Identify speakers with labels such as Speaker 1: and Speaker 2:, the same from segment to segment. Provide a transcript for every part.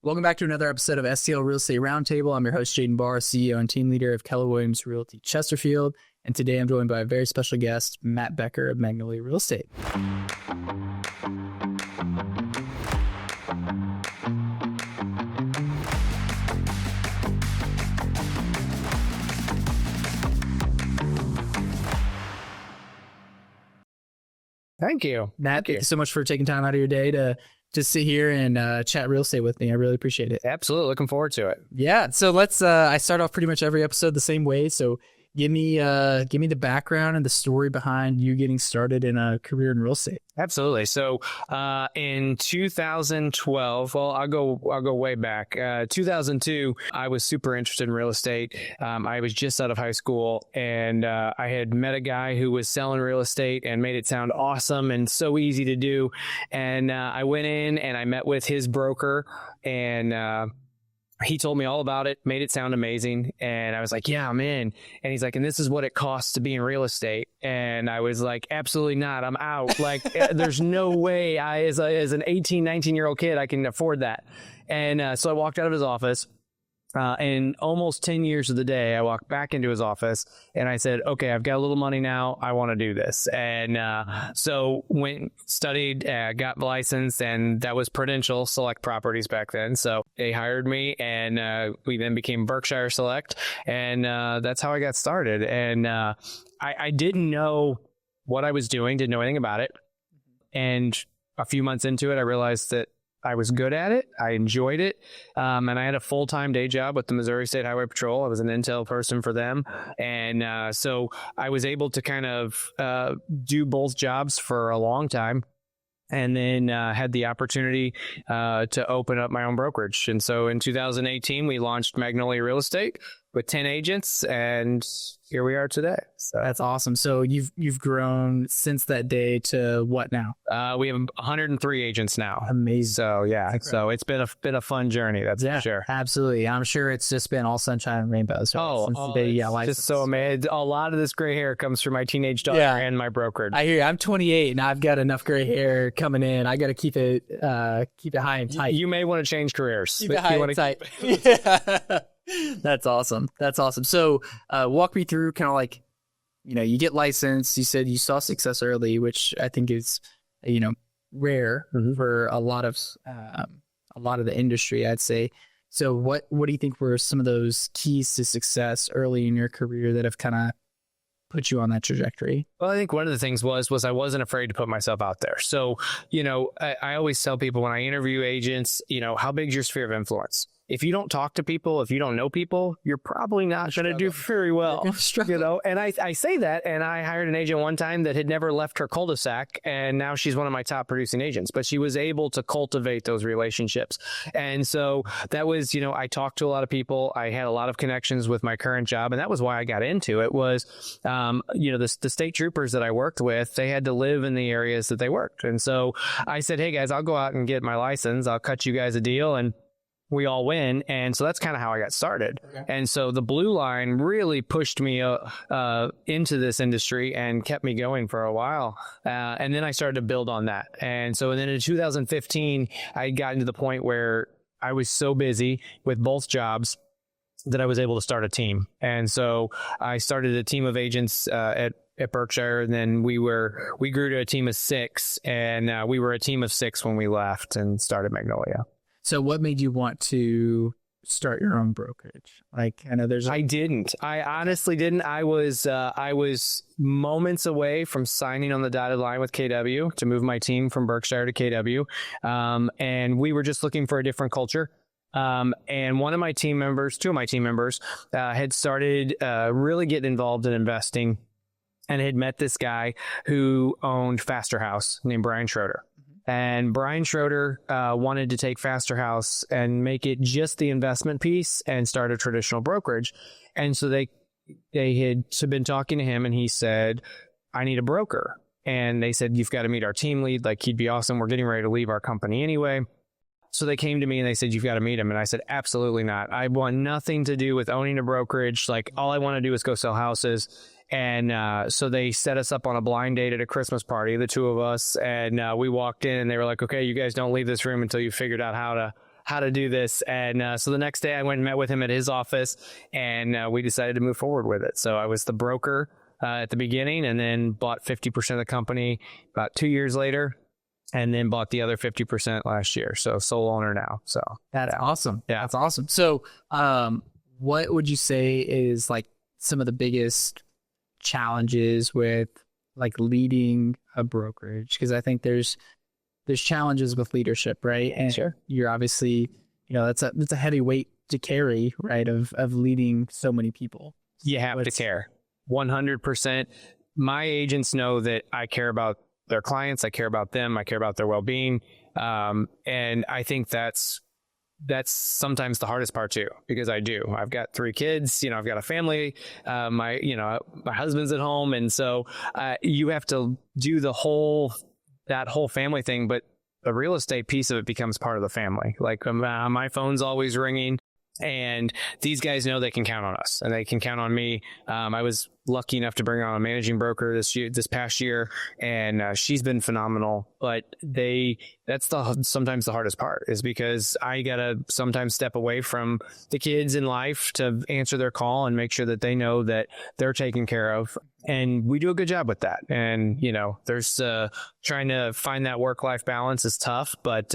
Speaker 1: Welcome back to another episode of STL Real Estate Roundtable. I'm your host, Jaden Barr, CEO and team leader of Keller Williams Realty Chesterfield. And today I'm joined by a very special guest, Matt Becker of Magnolia Real Estate.
Speaker 2: Thank you.
Speaker 1: Matt, thank you so much for taking time out of your day to sit here and chat real estate with me. I really appreciate it.
Speaker 2: Absolutely. Looking forward to it.
Speaker 1: Yeah. So let's, I start off pretty much every episode the same way. So give me the background and the story behind you getting started in a career in real estate.
Speaker 2: Absolutely. So in 2012, well, I'll go way back. 2002, I was super interested in real estate. I was just out of high school, and I had met a guy who was selling real estate and made it sound awesome and so easy to do. And I went in and I met with his broker, and he told me all about it, made it sound amazing. And I was like, yeah, I'm in. And he's like, and this is what it costs to be in real estate. And I was like, absolutely not. I'm out. Like, there's no way as an 18, 19-year-old kid, I can afford that. And so I walked out of his office. And almost 10 years of the day, I walked back into his office and I said, okay, I've got a little money now. I want to do this. And so went, studied, got licensed, and that was Prudential Select Properties back then. So they hired me, and we then became Berkshire Select. And that's how I got started. And I didn't know what I was doing, didn't know anything about it. And a few months into it, I realized that I was good at it. I enjoyed it. And I had a full-time day job with the Missouri State Highway Patrol. I was an intel person for them. And so I was able to kind of do both jobs for a long time, and then had the opportunity to open up my own brokerage. And so in 2018, we launched Magnolia Real Estate with 10 agents, and here we are today.
Speaker 1: So that's awesome. So you've grown since that day to what now?
Speaker 2: We have 103 agents now.
Speaker 1: Amazing.
Speaker 2: So yeah, so it's been a fun journey. That's for sure.
Speaker 1: Absolutely. I'm sure it's just been all sunshine and rainbows.
Speaker 2: Right? Just so amazing. A lot of this gray hair comes from my teenage daughter and my brokerage.
Speaker 1: I hear you. I'm 28 and I've got enough gray hair coming in. I got to keep it high and tight.
Speaker 2: You may want to change careers.
Speaker 1: Keep it high and tight. Yeah. That's awesome. So walk me through kind of like, you get licensed. You said you saw success early, which I think is, rare for a lot of the industry, I'd say. So what do you think were some of those keys to success early in your career that have kind of put you on that trajectory?
Speaker 2: Well, I think one of the things was I wasn't afraid to put myself out there. So, I always tell people when I interview agents, how big is your sphere of influence? If you don't talk to people, if you don't know people, you're probably not going to do very well. And I say that, and I hired an agent one time that had never left her cul-de-sac, and now she's one of my top producing agents, but she was able to cultivate those relationships. And so that was, I talked to a lot of people. I had a lot of connections with my current job, and that was why I got into it was, the state troopers that I worked with, they had to live in the areas that they worked. And so I said, hey guys, I'll go out and get my license. I'll cut you guys a deal, and we all win. And so that's kind of how I got started. Okay. And so the blue line really pushed me into this industry and kept me going for a while. And then I started to build on that. And so then in 2015, I got to the point where I was so busy with both jobs that I was able to start a team. And so I started a team of agents at Berkshire, and then we grew to a team of 6, and we were a team of 6 when we left and started Magnolia.
Speaker 1: So what made you want to start your own brokerage? Like, I know
Speaker 2: I honestly didn't. I was moments away from signing on the dotted line with KW to move my team from Berkshire to KW. And we were just looking for a different culture. And two of my team members, had started really getting involved in investing, and had met this guy who owned Faster House named Brian Schroeder. And Brian Schroeder wanted to take Faster House and make it just the investment piece and start a traditional brokerage. And so they had been talking to him, and he said, I need a broker. And they said, you've got to meet our team lead. Like, he'd be awesome. We're getting ready to leave our company anyway. So they came to me and they said, you've got to meet him. And I said, absolutely not. I want nothing to do with owning a brokerage. Like, all I want to do is go sell houses. And so they set us up on a blind date at a Christmas party, the two of us. And we walked in, and they were like, okay, you guys don't leave this room until you figured out how to do this. And so the next day I went and met with him at his office, and we decided to move forward with it. So I was the broker at the beginning, and then bought 50% of the company about 2 years later, and then bought the other 50% last year. So sole owner now. So
Speaker 1: That's awesome.
Speaker 2: Yeah.
Speaker 1: That's awesome. So, what would you say is like some of the biggest challenges with like leading a brokerage? Because I think there's challenges with leadership, right? And
Speaker 2: Sure.
Speaker 1: you're obviously, that's a heavy weight to carry, right? Of leading so many people.
Speaker 2: You have to care 100%. My agents know that I care about their clients. I care about them. I care about their well-being. And I think that's sometimes the hardest part too, because I've got 3 kids, I've got a family, my husband's at home. And so, you have to do that whole family thing, but the real estate piece of it becomes part of the family. Like, my phone's always ringing, and these guys know they can count on us and they can count on me. I was lucky enough to bring on a managing broker this past year, and she's been phenomenal. But that's sometimes the hardest part, is because I gotta sometimes step away from the kids in life to answer their call and make sure that they know that they're taken care of. And we do a good job with that. And, there's trying to find that work-life balance is tough, but,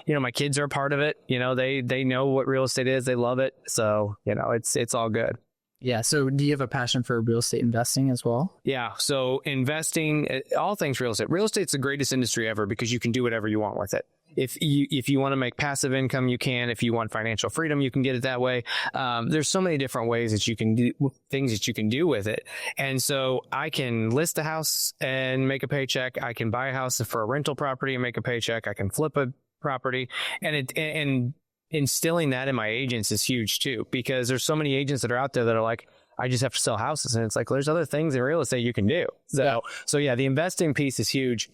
Speaker 2: my kids are a part of it. They know what real estate is. They love it. So, it's all good.
Speaker 1: Yeah. So do you have a passion for real estate investing as well?
Speaker 2: Yeah. So investing, all things real estate. Real estate's the greatest industry ever, because you can do whatever you want with it. If you want to make passive income, you can. If you want financial freedom, you can get it that way. There's so many different ways that you can do things that you can do with it. And so I can list a house and make a paycheck. I can buy a house for a rental property and make a paycheck. I can flip a property, and instilling that in my agents is huge too, because there's so many agents that are out there that are like, I just have to sell houses. And it's like, there's other things in real estate you can do. So yeah, the investing piece is huge.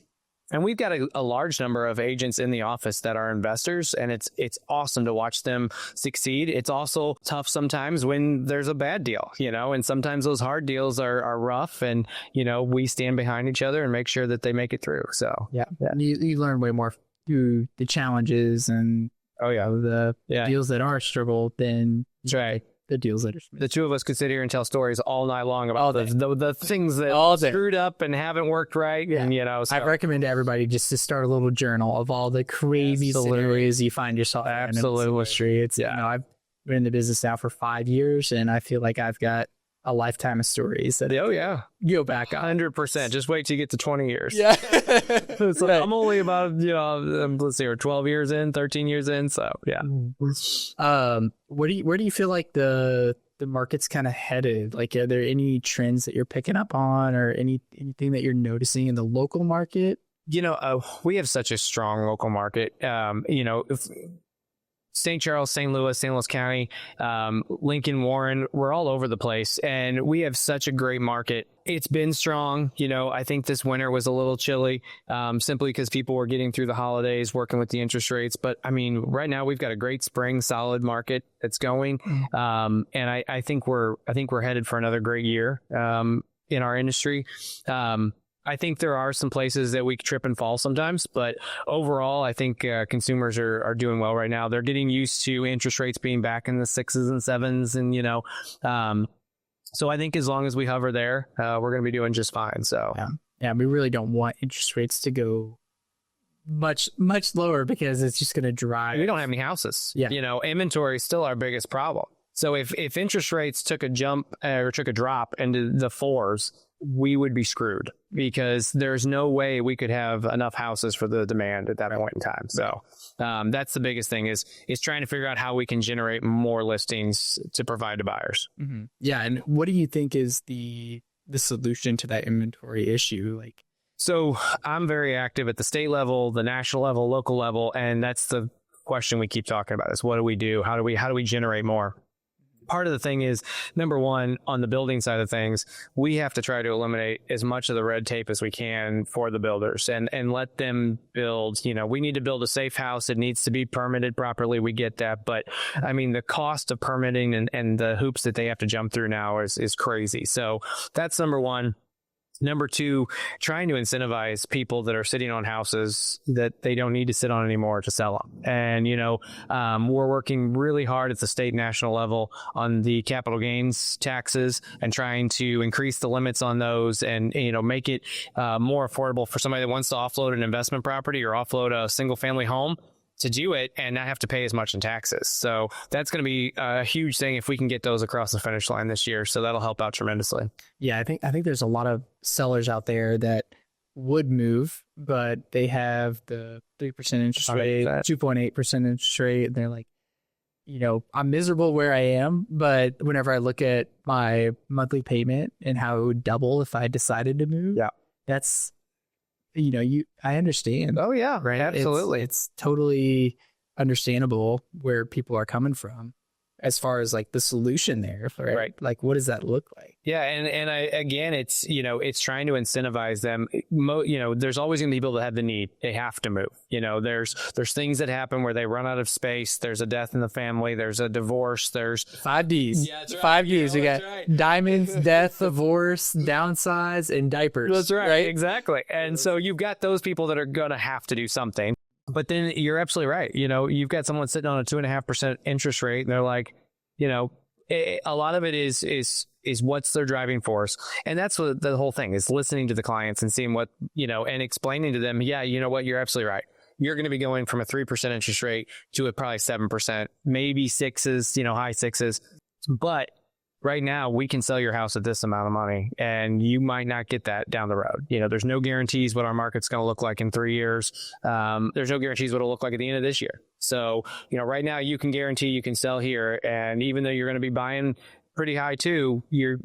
Speaker 2: And we've got a large number of agents in the office that are investors, and it's awesome to watch them succeed. It's also tough sometimes when there's a bad deal, and sometimes those hard deals are rough, and, we stand behind each other and make sure that they make it through. So
Speaker 1: yeah. You learn way more through the challenges and the deals that are struggle than
Speaker 2: that's right.
Speaker 1: The deals that are smooth.
Speaker 2: The two of us could sit here and tell stories all night long about the things that screwed up and haven't worked right.
Speaker 1: Yeah.
Speaker 2: And,
Speaker 1: I recommend to everybody just to start a little journal of all the crazy scenarios you find yourself in the industry. It's, I've been in the business now for 5 years, and I feel like I've got a lifetime of stories that go back
Speaker 2: 100%. Just wait till you get to 20 years.
Speaker 1: Yeah.
Speaker 2: So I'm only about, let's see, we're 12 years in, 13 years in. So yeah.
Speaker 1: Where do you feel like the market's kind of headed? Like, are there any trends that you're picking up on, or anything that you're noticing in the local market?
Speaker 2: We have such a strong local market. St. Charles, St. Louis County, Lincoln, Warren, we're all over the place, and we have such a great market. It's been strong. I think this winter was a little chilly, simply because people were getting through the holidays, working with the interest rates. But I mean, right now we've got a great spring, solid market that's going. And I think we're headed for another great year, in our industry. I think there are some places that we trip and fall sometimes, but overall, I think consumers are doing well right now. They're getting used to interest rates being back in the 6s and 7s, and so I think as long as we hover there, we're going to be doing just fine. So
Speaker 1: yeah, we really don't want interest rates to go much lower, because it's just going to drive.
Speaker 2: We don't have any houses.
Speaker 1: Yeah,
Speaker 2: inventory is still our biggest problem. So if interest rates took a jump or took a drop into the 4s, we would be screwed, because there's no way we could have enough houses for the demand at that point in time. So that's the biggest thing is trying to figure out how we can generate more listings to provide to buyers.
Speaker 1: Mm-hmm. Yeah. And what do you think is the solution to that inventory issue?
Speaker 2: So I'm very active at the state level, the national level, local level. And that's the question we keep talking about, is what do we do? How do we generate more? Part of the thing is, number one, on the building side of things, we have to try to eliminate as much of the red tape as we can for the builders and let them build. We need to build a safe house. It needs to be permitted properly. We get that. But I mean, the cost of permitting and the hoops that they have to jump through now is crazy. So that's number one. Number two, trying to incentivize people that are sitting on houses that they don't need to sit on anymore to sell them. And, we're working really hard at the state and national level on the capital gains taxes and trying to increase the limits on those and, make it more affordable for somebody that wants to offload an investment property or offload a single family home to do it and not have to pay as much in taxes. So that's going to be a huge thing if we can get those across the finish line this year. So that'll help out tremendously.
Speaker 1: Yeah, I think there's a lot of sellers out there that would move, but they have the 3% interest rate, 2.8% interest rate. And they're like, I'm miserable where I am, but whenever I look at my monthly payment and how it would double if I decided to move, that's, I understand.
Speaker 2: Oh yeah,
Speaker 1: right.
Speaker 2: Absolutely.
Speaker 1: It's totally understandable where people are coming from as far as like the solution there, right? Like, what does that look like?
Speaker 2: Yeah. It's trying to incentivize them. There's always going to be people that have the need. They have to move. There's things that happen where they run out of space. There's a death in the family. There's a divorce. There's
Speaker 1: 5 Ds.
Speaker 2: Yeah, that's right.
Speaker 1: 5 Ds. We got diamonds, death, divorce, downsize, and diapers.
Speaker 2: That's right. Exactly. And so you've got those people that are going to have to do something. But then you're absolutely right. You've got someone sitting on a 2.5% interest rate, and they're like, a lot of it is what's their driving force. And that's what the whole thing is, listening to the clients and seeing what, and explaining to them, you're absolutely right. You're going to be going from a 3% interest rate to probably 7%, maybe sixes, high sixes. But right now we can sell your house at this amount of money, and you might not get that down the road. There's no guarantees what our market's going to look like in 3 years. There's no guarantees what it'll look like at the end of this year. So, right now you can guarantee you can sell here. And even though you're going to be buying pretty high too, you're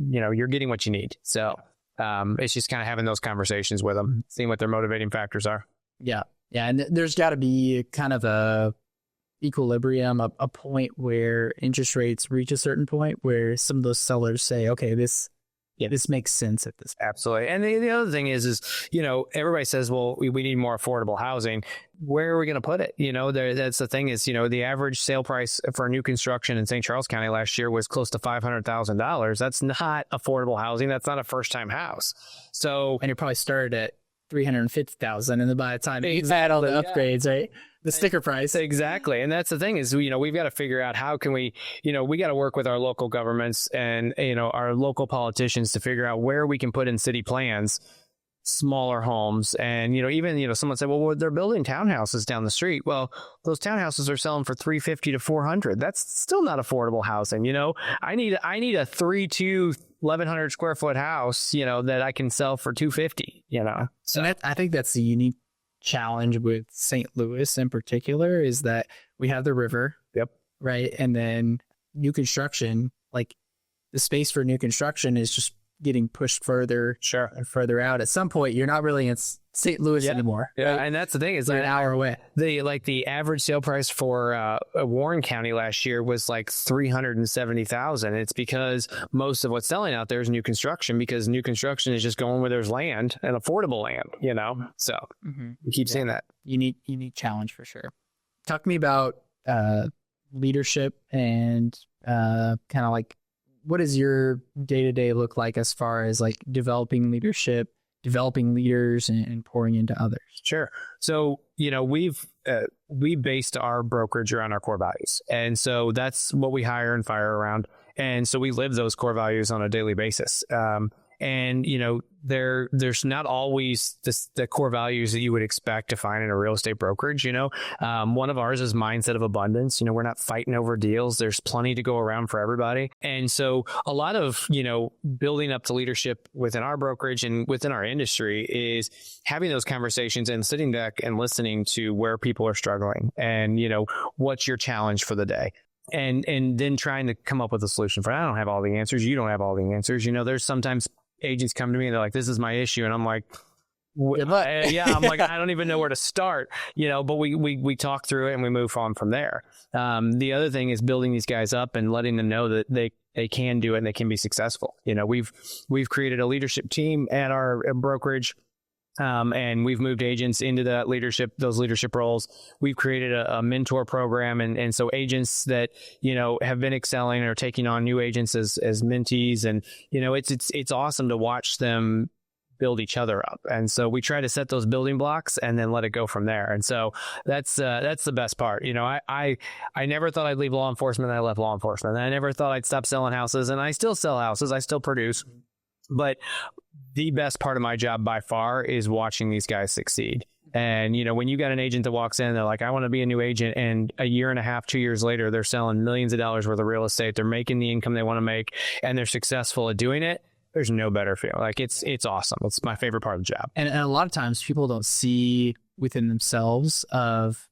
Speaker 2: getting what you need. So, it's just kind of having those conversations with them, seeing what their motivating factors are.
Speaker 1: Yeah. Yeah. And there's got to be kind of a equilibrium, a point where interest rates reach a certain point where some of those sellers say, okay, this makes sense at this point.
Speaker 2: Absolutely. And the other thing is, everybody says, well, we need more affordable housing. Where are we going to put it? That's the thing is, the average sale price for new construction in St. Charles County last year was close to $500,000. That's not affordable housing. That's not a first time house. So,
Speaker 1: and you probably started at $350,000, and then by the time you had all the upgrades, right? The sticker price.
Speaker 2: Exactly. And that's the thing is, we've got to figure out how can we, we got to work with our local governments and, our local politicians to figure out where we can put in city plans smaller homes. And, even, someone said, well, they're building townhouses down the street. Well, those townhouses are selling for $350,000 to $400,000. That's still not affordable housing. I need a 3-2 1,100 square foot house, that I can sell for $250,000,
Speaker 1: So I think that's the unique challenge with St. Louis in particular, is that we have the river.
Speaker 2: Yep.
Speaker 1: Right. And then new construction, like the space for new construction is just getting pushed further and further out. At some point, you're not really in St. Louis anymore.
Speaker 2: Yeah.
Speaker 1: Right?
Speaker 2: And that's the thing is,
Speaker 1: like an hour away.
Speaker 2: The average sale price for Warren County last year was like $370,000. It's because most of what's selling out there is new construction, because new construction is just going where there's land and affordable land, so we keep seeing that.
Speaker 1: Unique challenge for sure. Talk to me about leadership and kind of like, what does your day-to-day look like as far as like developing leadership, developing leaders, and pouring into others?
Speaker 2: Sure. So, we based our brokerage around our core values. And so that's what we hire and fire around. And so we live those core values on a daily basis. And, there's not always the core values that you would expect to find in a real estate brokerage. One of ours is mindset of abundance. We're not fighting over deals. There's plenty to go around for everybody. And so a lot of, building up the leadership within our brokerage and within our industry is having those conversations and sitting back and listening to where people are struggling and, what's your challenge for the day. And then trying to come up with a solution for it. I don't have all the answers. You don't have all the answers. There's sometimes agents come to me and they're like, this is my issue. And I'm like, I'm like, I don't even know where to start, but we talk through it and we move on from there. The other thing is building these guys up and letting them know that they can do it and they can be successful. We've created a leadership team at our brokerage. And we've moved agents into those leadership roles. We've created a mentor program. And so agents that, have been excelling are taking on new agents as mentees. And, it's awesome to watch them build each other up. And so we try to set those building blocks and then let it go from there. And so that's the best part. You know, I never thought I'd leave law enforcement, and I left law enforcement. And I never thought I'd stop selling houses, and I still sell houses. I still produce. But the best part of my job by far is watching these guys succeed. And, you know, when you got an agent that walks in, they're like, I want to be a new agent. And a year and a half, 2 years later, they're selling millions of dollars worth of real estate. They're making the income they want to make, and they're successful at doing it. There's no better feeling. Like it's awesome. It's my favorite part of the job.
Speaker 1: And a lot of times people don't see within themselves of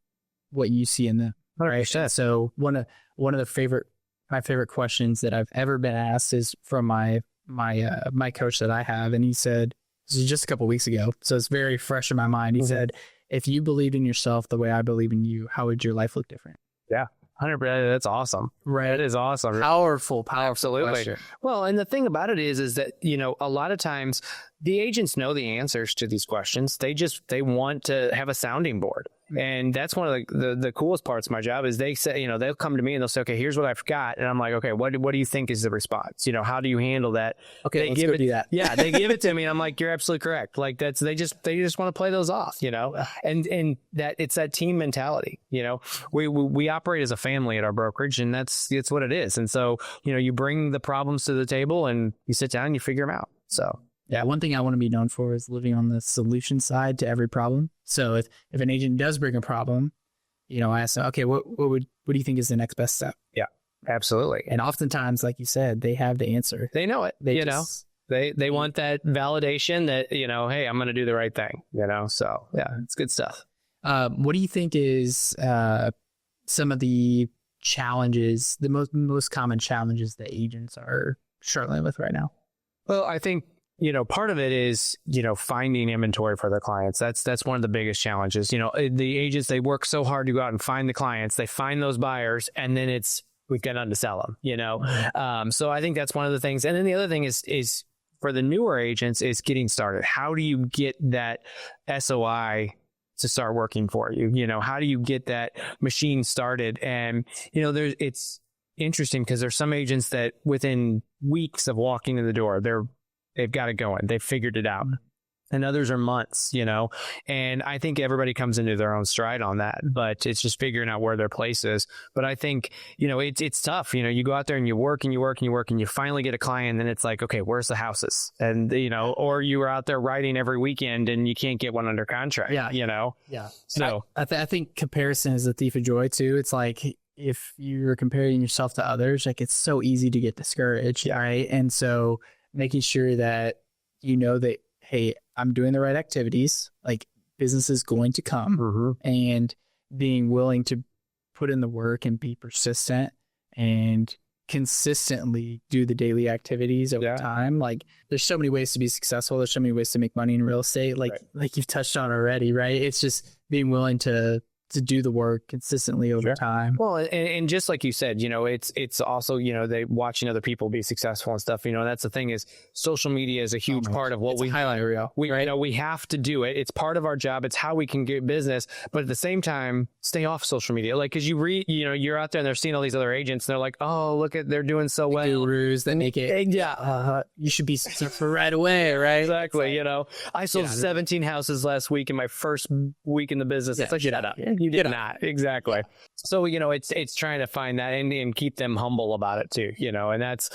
Speaker 1: what you see in them. Right. So one of my favorite questions that I've ever been asked is from my coach that I have. And he said, this is just a couple of weeks ago, so it's very fresh in my mind. He said, if you believed in yourself the way I believe in you, how would your life look different?
Speaker 2: Yeah. 100%. That's awesome.
Speaker 1: Right.
Speaker 2: That is awesome.
Speaker 1: Powerful
Speaker 2: Absolutely.
Speaker 1: question.
Speaker 2: Well, and the thing about it is that, you know, a lot of times the agents know the answers to these questions. They want to have a sounding board. And that's one of the coolest parts of my job is they say, you know, they'll come to me and they'll say, okay, here's what I've got. And I'm like, okay, what do you think is the response? You know, how do you handle that?
Speaker 1: Okay, let's go do that.
Speaker 2: Yeah, they give it to me. And I'm like, you're absolutely correct. Like they just want to play those off, you know, and that it's that team mentality. You know, we operate as a family at our brokerage, and it's what it is. And so, you know, you bring the problems to the table and you sit down and you figure them out. So.
Speaker 1: Yeah, one thing I want to be known for is living on the solution side to every problem. So if an agent does bring a problem, you know, I ask them, okay, what do you think is the next best step?
Speaker 2: Yeah, absolutely.
Speaker 1: And oftentimes, like you said, they have the answer.
Speaker 2: They know it. They want that validation that, you know, hey, I'm going to do the right thing, you know? So yeah, it's good stuff.
Speaker 1: What do you think is some of the challenges, the most common challenges that agents are struggling with right now?
Speaker 2: Well, I think, you know, part of it is, you know, finding inventory for their clients. That's one of the biggest challenges. You know, the agents, they work so hard to go out and find the clients. They find those buyers, and then we've got none to sell them, you know? So I think that's one of the things. And then the other thing is for the newer agents is getting started. How do you get that SOI to start working for you? You know, how do you get that machine started? And, you know, it's interesting because there's some agents that within weeks of walking in the door, they've got it going. They've figured it out. And others are months, you know, and I think everybody comes into their own stride on that, but it's just figuring out where their place is. But I think, you know, it's tough. You know, you go out there and you work and you work and you work and you finally get a client, and then it's like, okay, where's the houses? And, you know, or you were out there writing every weekend and you can't get one under contract, you know?
Speaker 1: Yeah.
Speaker 2: So
Speaker 1: I think comparison is the thief of joy too. It's like, if you're comparing yourself to others, like it's so easy to get discouraged. Right. And so making sure that, you know, that, hey, I'm doing the right activities, like business is going to come, and being willing to put in the work and be persistent and consistently do the daily activities over time. Like there's so many ways to be successful. There's so many ways to make money in real estate. Like you've touched on already, right? It's just being willing to do the work consistently over time.
Speaker 2: Well, and just like you said, you know, it's also, you know, they watching other people be successful and stuff, you know, and that's the thing is social media is a huge part of what we
Speaker 1: highlight reel.
Speaker 2: You know, we have to do it. It's part of our job. It's how we can get business, but at the same time, stay off social media. Like, cause you read, you know, you're out there and they're seeing all these other agents and they're like, oh, look at, they're doing so well.
Speaker 1: Gurus that make it. You should be successful right away. Right.
Speaker 2: Exactly. Like, you know, I sold 17 houses last week in my first week in the business. It's like, shut up. You did not. Exactly. So, you know, it's trying to find that and keep them humble about it too, you know, and that's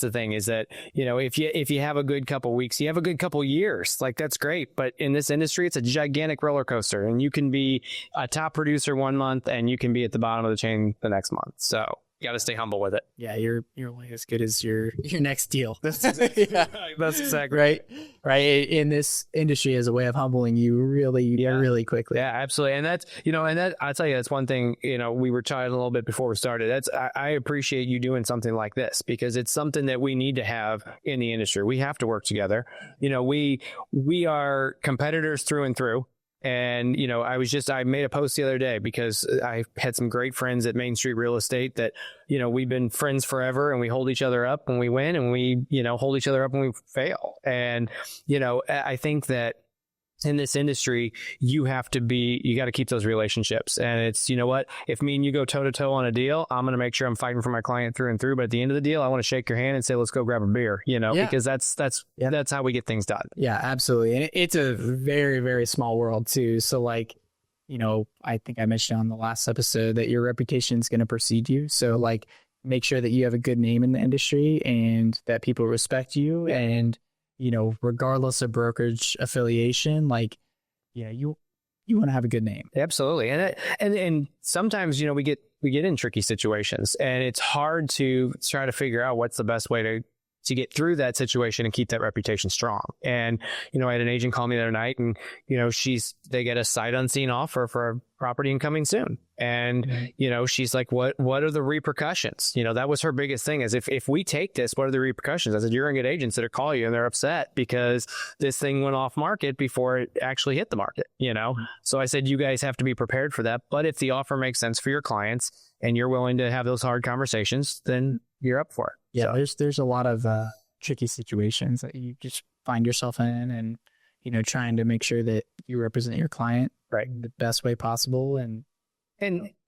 Speaker 2: the thing is that, you know, if you have a good couple weeks, you have a good couple years, like that's great. But in this industry, it's a gigantic roller coaster, and you can be a top producer one month and you can be at the bottom of the chain the next month. So you got to stay humble with it.
Speaker 1: Yeah. You're only as good as your next deal.
Speaker 2: That's exactly
Speaker 1: right. Right. In this industry as a way of humbling you really quickly.
Speaker 2: Yeah, absolutely. And that's, you know, and that, I'll tell you, that's one thing, you know, we were chatting a little bit before we started. I appreciate you doing something like this because it's something that we need to have in the industry. We have to work together. You know, we are competitors through and through. And, you know, I made a post the other day because I had some great friends at Main Street Real Estate that, you know, we've been friends forever and we hold each other up when we win and we, you know, hold each other up when we fail. And, you know, I think that in this industry, you got to keep those relationships. And it's, you know what, if me and you go toe to toe on a deal, I'm going to make sure I'm fighting for my client through and through. But at the end of the deal, I want to shake your hand and say, let's go grab a beer, because that's how we get things done.
Speaker 1: Yeah, absolutely. And it's a very, very small world too. So like, I think I mentioned on the last episode that your reputation is going to precede you. So like, make sure that you have a good name in the industry and that people respect you. And regardless of brokerage affiliation, like, you want to have a good name.
Speaker 2: Absolutely. And sometimes, we get in tricky situations, and it's hard to try to figure out what's the best way to get through that situation and keep that reputation strong. And, I had an agent call me the other night, and, they get a sight unseen offer for a property incoming soon. And, she's like, what are the repercussions? That was her biggest thing, is if we take this, what are the repercussions? I said, you're going to get agents that are call you and they're upset because this thing went off market before it actually hit the market, So I said, you guys have to be prepared for that. But if the offer makes sense for your clients and you're willing to have those hard conversations, then you're up for it.
Speaker 1: Yeah, so there's a lot of tricky situations that you just find yourself in, and trying to make sure that you represent your client
Speaker 2: right
Speaker 1: the best way possible. And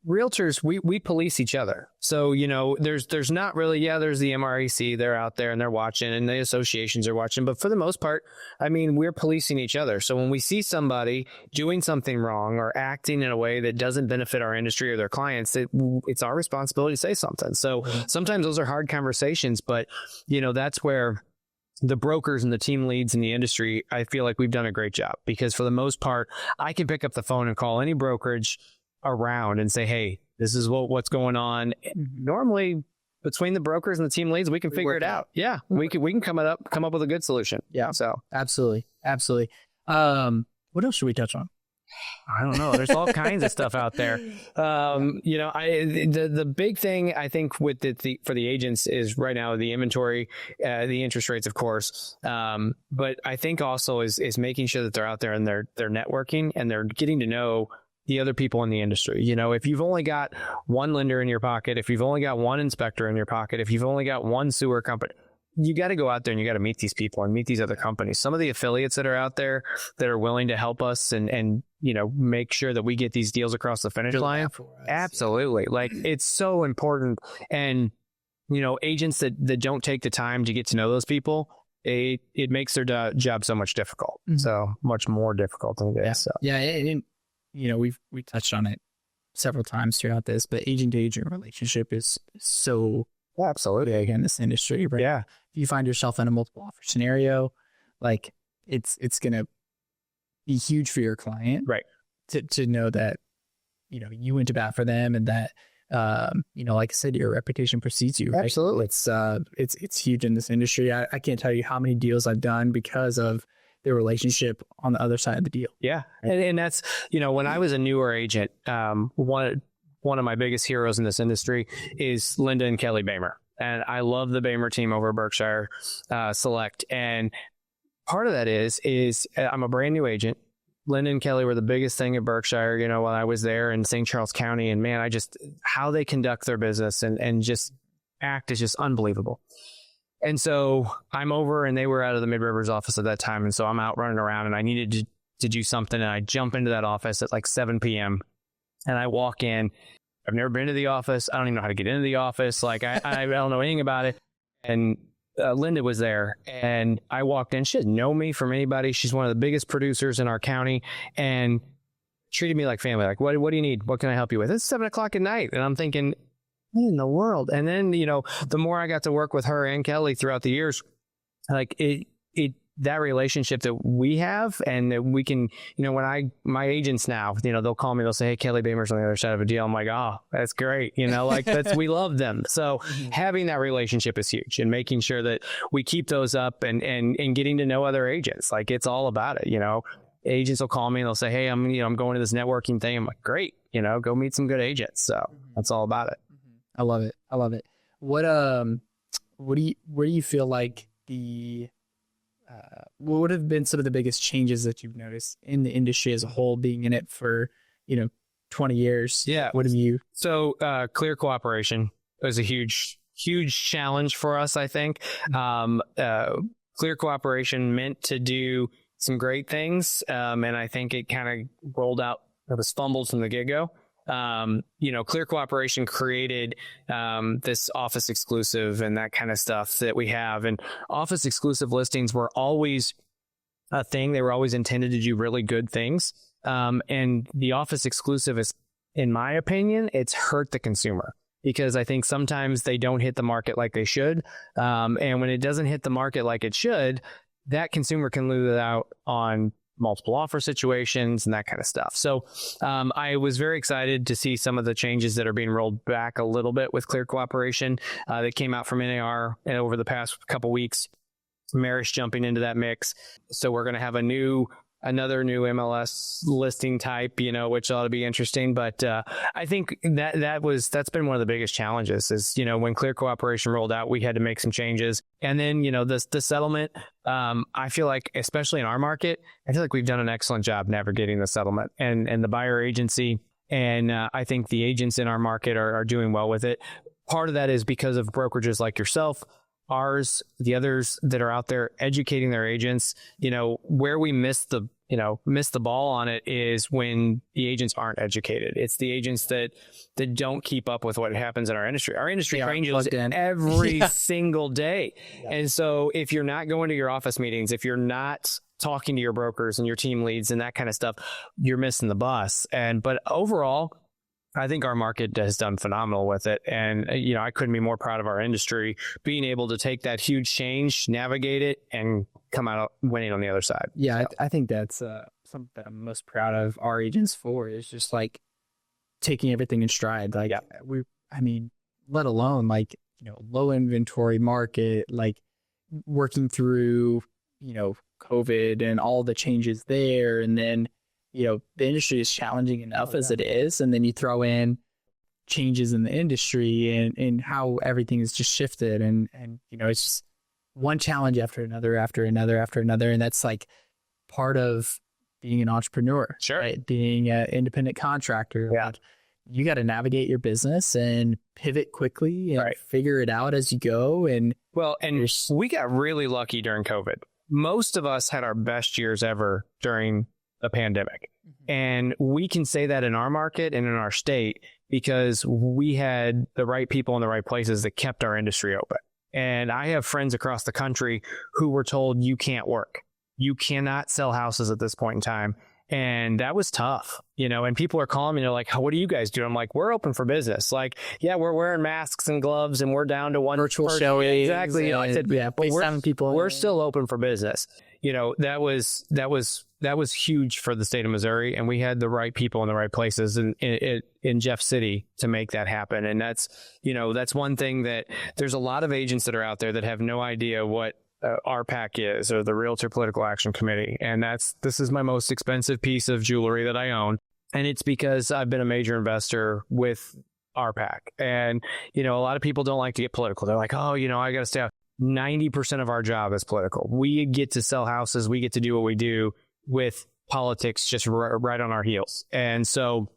Speaker 2: realtors, we police each other. So there's not really there's the MREC, they're out there and they're watching, and the associations are watching, but for the most part, we're policing each other. So when we see somebody doing something wrong or acting in a way that doesn't benefit our industry or their clients, it's our responsibility to say something. So sometimes those are hard conversations, but that's where the brokers and the team leads in the industry, I feel like we've done a great job, because for the most part, I can pick up the phone and call any brokerage around and say, hey, this is what's going on. Normally, between the brokers and the team leads, we can figure it out. Yeah, we can come up with a good solution.
Speaker 1: Yeah,
Speaker 2: so
Speaker 1: absolutely. What else should we touch on?
Speaker 2: I don't know. There's all kinds of stuff out there. The big thing I think with for the agents is right now the inventory, the interest rates, of course. But I think also is making sure that they're out there and they're networking and they're getting to know the other people in the industry. If you've only got one lender in your pocket, if you've only got one inspector in your pocket, if you've only got one sewer company, you got to go out there and you got to meet these people and meet these other companies. Some of the affiliates that are out there that are willing to help us and make sure that we get these deals across the finish line. Absolutely. Like, it's so important. And, agents that don't take the time to get to know those people, it makes their job so much difficult. Mm-hmm. So much more difficult than it is. So.
Speaker 1: Yeah. And, we touched on it several times throughout this, but agent to agent relationship is so
Speaker 2: absolutely
Speaker 1: big in this industry, right?
Speaker 2: Yeah.
Speaker 1: If you find yourself in a multiple offer scenario, like it's going to be huge for your client,
Speaker 2: right?
Speaker 1: To know that, you went to bat for them, and that, like I said, your reputation precedes you. Right?
Speaker 2: Absolutely.
Speaker 1: It's huge in this industry. I can't tell you how many deals I've done because of the relationship on the other side of the deal.
Speaker 2: Yeah. And that's, when I was a newer agent, one of my biggest heroes in this industry is Linda and Kelly Bamer. And I love the Bamer team over Berkshire Select. And part of that is I'm a brand new agent. Linda and Kelly were the biggest thing at Berkshire, when I was there in St. Charles County. And man, how they conduct their business and just act is just unbelievable. And so I'm over, and they were out of the Mid-Rivers office at that time. And so I'm out running around, and I needed to do something. And I jump into that office at like 7 p.m. and I walk in. I've never been to the office. I don't even know how to get into the office. Like I don't know anything about it. And Linda was there, and I walked in. She didn't know me from anybody. She's one of the biggest producers in our county, and treated me like family. Like, what do you need? What can I help you with? It's 7 o'clock at night. And I'm thinking, what in the world? And then, the more I got to work with her and Kelly throughout the years, like that relationship that we have, and that we can, when my agents now, they'll call me, they'll say, hey, Kelly Bamer's on the other side of a deal. I'm like, oh, that's great. We love them. So having that relationship is huge, and making sure that we keep those up and getting to know other agents. Like, it's all about it. Agents will call me and they'll say, hey, I'm going to this networking thing. I'm like, great, go meet some good agents. So that's all about it.
Speaker 1: I love it. What do you feel like what would have been some of the biggest changes that you've noticed in the industry as a whole, being in it for 20 years?
Speaker 2: Yeah.
Speaker 1: What have you?
Speaker 2: So clear cooperation was a huge challenge for us, I think. Clear cooperation meant to do some great things. And I think it kind of rolled out, it was fumbled from the get-go. Clear Cooperation created this office exclusive and that kind of stuff that we have. And office exclusive listings were always a thing. They were always intended to do really good things. And the office exclusive is, in my opinion, it's hurt the consumer, because I think sometimes they don't hit the market like they should. And when it doesn't hit the market like it should, that consumer can lose out on multiple offer situations and that kind of stuff. So I was very excited to see some of the changes that are being rolled back a little bit with Clear Cooperation that came out from NAR over the past couple weeks. Marish jumping into that mix. So we're going to have another new MLS listing type, which ought to be interesting. But I think that's been one of the biggest challenges is, when Clear Cooperation rolled out, we had to make some changes. And then, the settlement, I feel like, especially in our market, I feel like we've done an excellent job navigating the settlement and the buyer agency. And I think the agents in our market are doing well with it. Part of that is because of brokerages like yourself, ours, the others that are out there educating their agents. Where we miss the ball on it is when the agents aren't educated. It's the agents that don't keep up with what happens in our industry. Our industry changes every single day. Yeah. And so if you're not going to your office meetings, if you're not talking to your brokers and your team leads and that kind of stuff, you're missing the bus. But overall, I think our market has done phenomenal with it. And, I couldn't be more proud of our industry being able to take that huge change, navigate it, and come out winning on the other side.
Speaker 1: Yeah, so. I think that's something that I'm most proud of our agents for, is just like taking everything in stride. Like, let alone like, low inventory market, like working through, COVID and all the changes there. And then, the industry is challenging enough as it is. And then you throw in changes in the industry and how everything is just shifted. And it's just one challenge after another, after another, after another. And that's like part of being an entrepreneur,
Speaker 2: sure,
Speaker 1: right? Being an independent contractor.
Speaker 2: Yeah.
Speaker 1: Like, you got to navigate your business and pivot quickly and figure it out as you go. And
Speaker 2: we got really lucky during COVID. Most of us had our best years ever during the pandemic. And we can say that in our market and in our state because we had the right people in the right places that kept our industry open. And I have friends across the country who were told, you can't work. You cannot sell houses at this point in time. And that was tough, and people are calling me, they're like, what do you guys do? I'm like, we're open for business. Like, yeah, we're wearing masks and gloves and we're down to one
Speaker 1: virtual showing.
Speaker 2: Exactly. I said, we're still open for business. That was huge for the state of Missouri. And we had the right people in the right places in Jeff City to make that happen. And that's one thing that there's a lot of agents that are out there that have no idea what RPAC is, or the Realtor Political Action Committee. And this is my most expensive piece of jewelry that I own. And it's because I've been a major investor with RPAC. And, a lot of people don't like to get political. They're like, I got to stay out. 90% of our job is political. We get to sell houses. We get to do what we do with politics just right on our heels. And so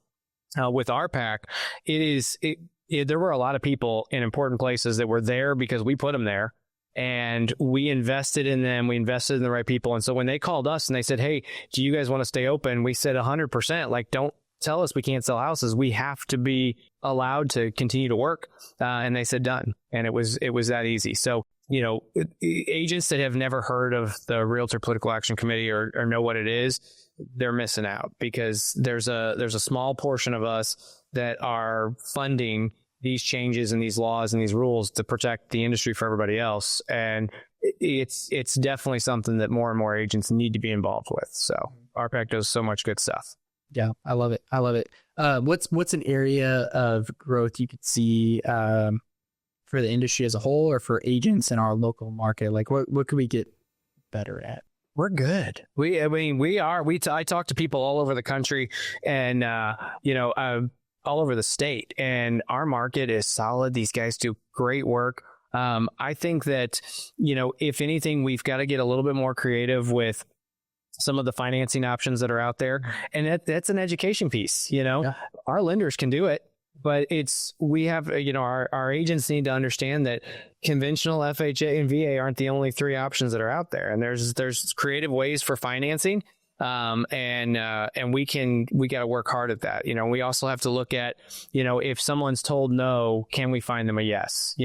Speaker 2: with RPAC, there were a lot of people in important places that were there because we put them there. And we invested in them. We invested in the right people. And so when they called us and they said, hey, do you guys want to stay open? We said 100%. Like, don't tell us we can't sell houses. We have to be allowed to continue to work. And they said done. And it was that easy. So, agents that have never heard of the Realtor Political Action Committee or know what it is, they're missing out, because there's a small portion of us that are funding these changes and these laws and these rules to protect the industry for everybody else. And it's definitely something that more and more agents need to be involved with. So RPAC does so much good stuff.
Speaker 1: Yeah, I love it. What's an area of growth you could see for the industry as a whole, or for agents in our local market? Like, what could we get better at?
Speaker 2: We're good. I talk to people all over the country and, all over the state, and our market is solid. These guys do great work. I think that, if anything, we've got to get a little bit more creative with some of the financing options that are out there. And that's an education piece. Our lenders can do it. But we have, our agents need to understand that conventional FHA and VA aren't the only three options that are out there. And there's creative ways for financing. And we got to work hard at that. We also have to look at, if someone's told no, can we find them a yes?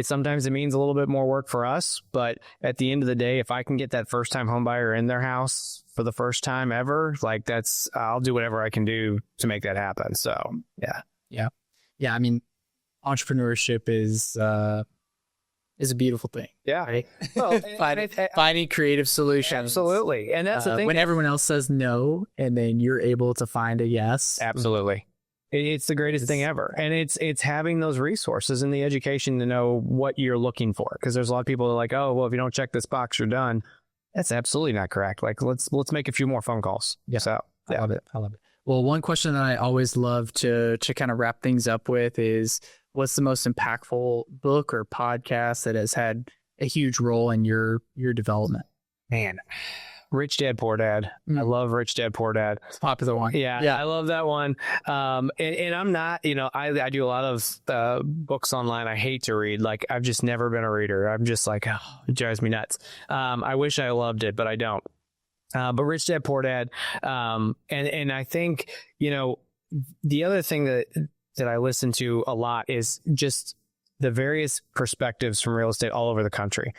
Speaker 2: Sometimes it means a little bit more work for us, but at the end of the day, if I can get that first time home buyer in their house for the first time ever, like I'll do whatever I can do to make that happen. So, yeah.
Speaker 1: I mean, entrepreneurship is a beautiful thing.
Speaker 2: Yeah.
Speaker 1: Right?
Speaker 2: Well,
Speaker 1: finding creative solutions.
Speaker 2: Absolutely. And that's the thing.
Speaker 1: When everyone else says no, and then you're able to find a yes.
Speaker 2: Absolutely. It's the greatest thing ever. And it's having those resources and the education to know what you're looking for. Because there's a lot of people that are like, oh, well, if you don't check this box, you're done. That's absolutely not correct. Like, let's make a few more phone calls.
Speaker 1: Yeah.
Speaker 2: So,
Speaker 1: I love it. Well, one question that I always love to kind of wrap things up with is, what's the most impactful book or podcast that has had a huge role in your development?
Speaker 2: Man, Rich Dad Poor Dad. I love Rich Dad Poor Dad.
Speaker 1: It's a popular one.
Speaker 2: Yeah. I love that one. And I'm not, I do a lot of books online. I hate to read. Like, I've just never been a reader. I'm just like, oh, it drives me nuts. I wish I loved it, but I don't. But Rich Dad Poor Dad. And I think, the other thing that I listen to a lot is just the various perspectives from real estate all over the country.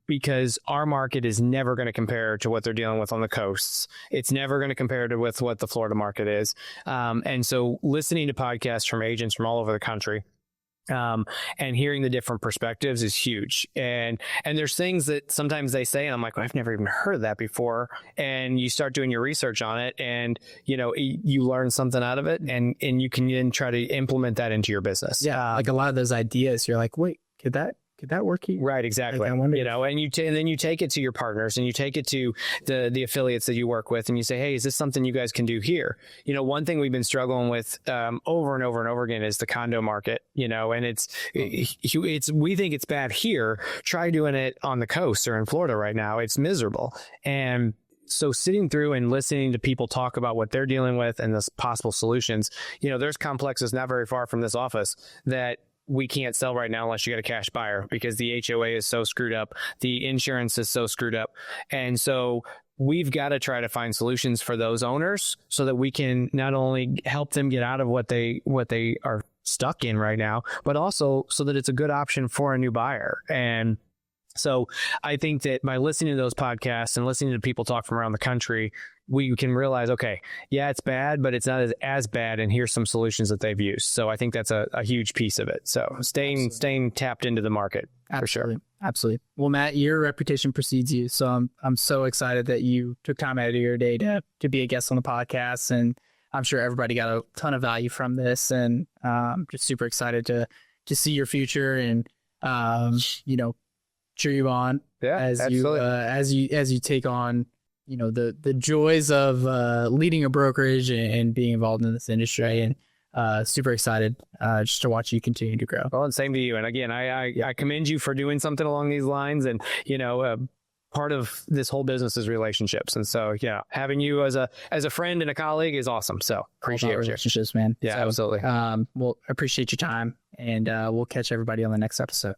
Speaker 2: Because our market is never going to compare to what they're dealing with on the coasts. It's never going to compare to with what the Florida market is. And so listening to podcasts from agents from all over the country, and hearing the different perspectives is huge. And there's things that sometimes they say, and I'm like, well, I've never even heard of that before. And you start doing your research on it, and you learn something out of it, and you can then try to implement that into your business.
Speaker 1: Yeah, like a lot of those ideas, you're like, wait, could that work here?
Speaker 2: Right, exactly.
Speaker 1: Like, I wonder,
Speaker 2: and then you take it to your partners, and you take it to the affiliates that you work with, and you say, hey, is this something you guys can do here? One thing we've been struggling with over and over and over again is the condo market. And it's we think it's bad here. Try doing it on the coast or in Florida right now. It's miserable. And so sitting through and listening to people talk about what they're dealing with and the possible solutions, there's complexes not very far from this office that we can't sell right now unless you got a cash buyer, because the HOA is so screwed up. The insurance is so screwed up. And so we've got to try to find solutions for those owners so that we can not only help them get out of what they are stuck in right now, but also so that it's a good option for a new buyer. And so I think that by listening to those podcasts and listening to people talk from around the country, we can realize, okay, yeah, it's bad, but it's not as bad. And here's some solutions that they've used. So I think that's a huge piece of it. So staying tapped into the market.
Speaker 1: Absolutely.
Speaker 2: For sure.
Speaker 1: Absolutely. Well, Matt, your reputation precedes you. So I'm so excited that you took time out of your day to be a guest on the podcast. And I'm sure everybody got a ton of value from this, and just super excited to see your future and, cheer you on as you take on, the joys of leading a brokerage and being involved in this industry, and super excited just to watch you continue to grow.
Speaker 2: Well, and same to you. And again, I commend you for doing something along these lines. And, part of this whole business is relationships. And so, having you as a friend and a colleague is awesome. So appreciate
Speaker 1: relationships, man.
Speaker 2: Yeah,
Speaker 1: so,
Speaker 2: absolutely.
Speaker 1: Well, appreciate your time, and we'll catch everybody on the next episode.